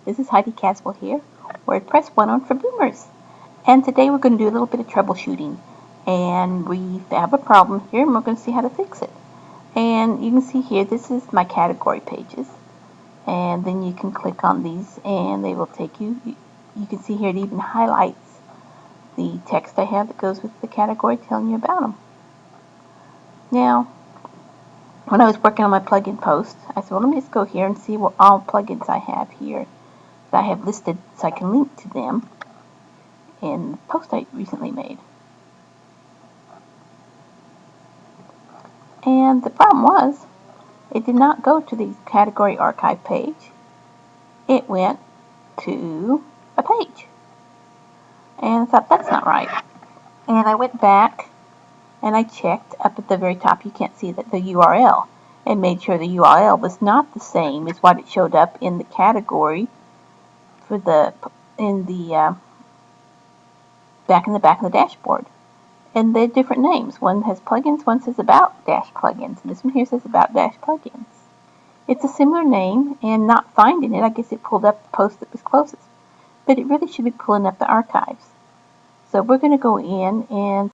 This is Heidi Caswell here, WordPress 101 for Boomers. And today we're going to do a little bit of troubleshooting. And we have a problem here and we're going to see how to fix it. And you can see here, this is my category pages. And then you can click on these and they will take you. You can see here it even highlights the text I have that goes with the category telling you about them. Now, when I was working on my plugin post, I said, well, let me just go here and see what all plugins I have here that I have listed so I can link to them in the post I recently made. And the problem was, it did not go to the category archive page. It went to a page. And I thought, that's not right. And I went back and I checked up at the very top. You can't see that the URL, and made sure the URL was not the same as what it showed up in the category for the back in the back of the dashboard. And they're different names. One has plugins, one says about dash plugins, and this one here says about dash plugins. It's a similar name, and not finding it, I guess it pulled up the post that was closest. But it really should be pulling up the archives. So we're going to go in and